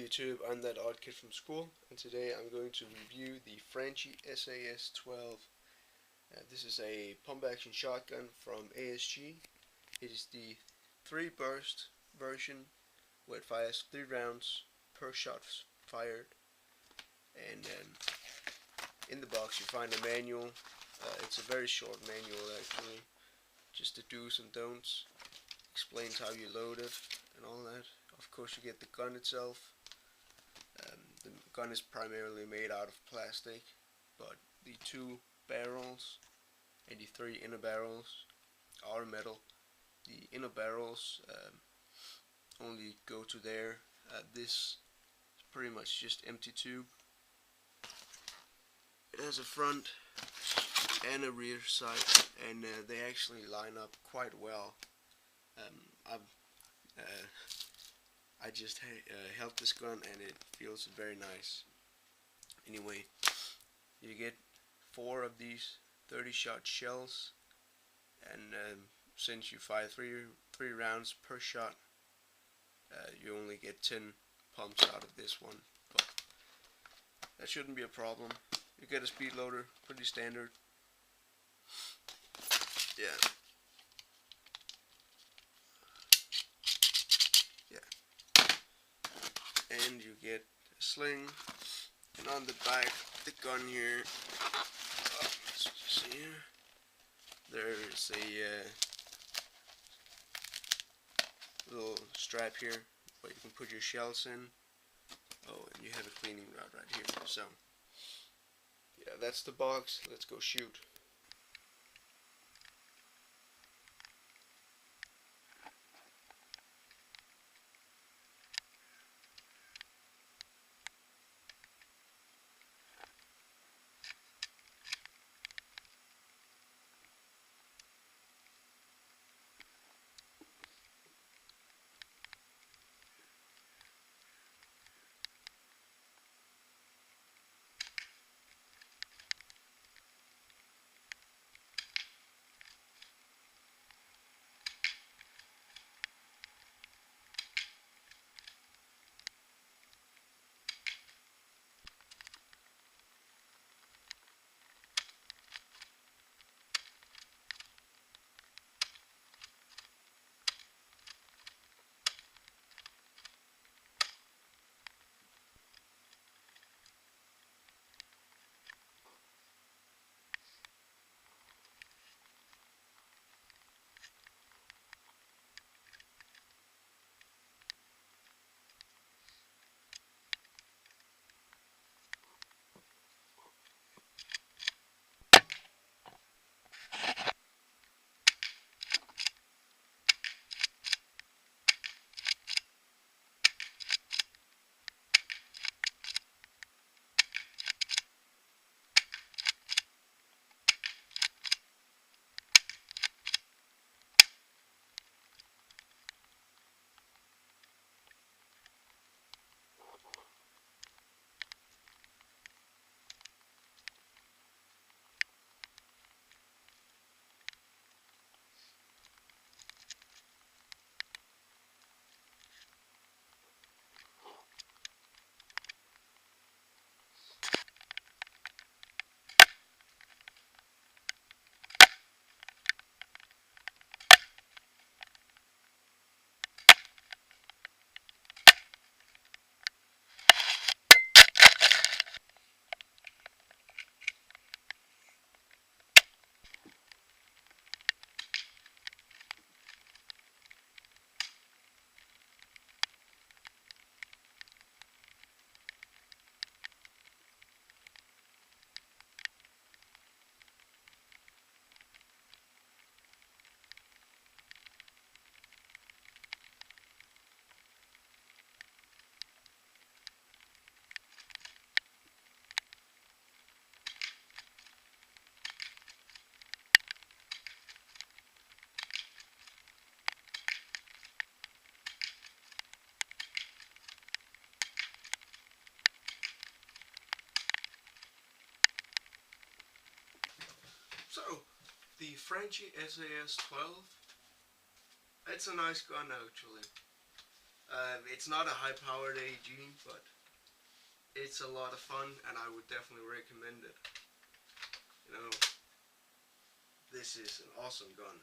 YouTube, I'm that odd kid from school, and today I'm going to review the Franchi SAS 12. This is a pump action shotgun from ASG. It is the 3-burst version where it fires 3 rounds per shot fired, and in the box you find a manual. It's a very short manual actually, just the do's and don'ts, explains how you load it and all that. Of course you get the gun itself. The gun is primarily made out of plastic, but the 2 barrels and the 3 inner barrels are metal. The inner barrels only go to there. This is pretty much just empty tube. It has a front and a rear sight, and they actually line up quite well. I just held this gun and it feels very nice. Anyway, you get 4 of these 30-shot shells, and since you fire three rounds per shot, you only get 10 pumps out of this one, but that shouldn't be a problem. You get a speed loader, pretty standard. Yeah. And you get a sling, and on the back of the gun here, let's see here, there's a little strap here where you can put your shells in. Oh, and you have a cleaning rod right here. So yeah, that's the box. Let's go shoot. So, the Franchi SAS 12, it's a nice gun actually. It's not a high-powered AEG, but it's a lot of fun, and I would definitely recommend it. You know, this is an awesome gun.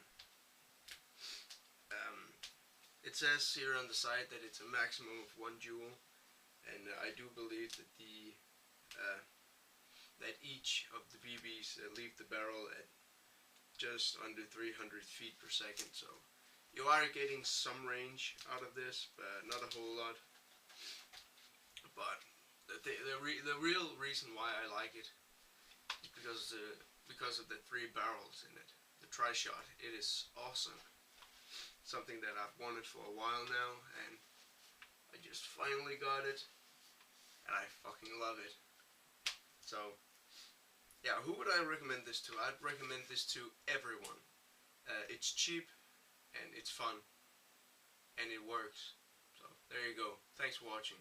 It says here on the side that it's a maximum of 1 joule, and I do believe that that each of the BBs leave the barrel at just under 300 feet per second, so you are getting some range out of this, but not a whole lot. But the real reason why I like it is because of the 3 barrels in it. The tri-shot, it is awesome. Something that I've wanted for a while now, and I just finally got it, and I fucking love it. So, yeah, who would I recommend this to? I'd recommend this to everyone. It's cheap, and it's fun, and it works. So, there you go. Thanks for watching.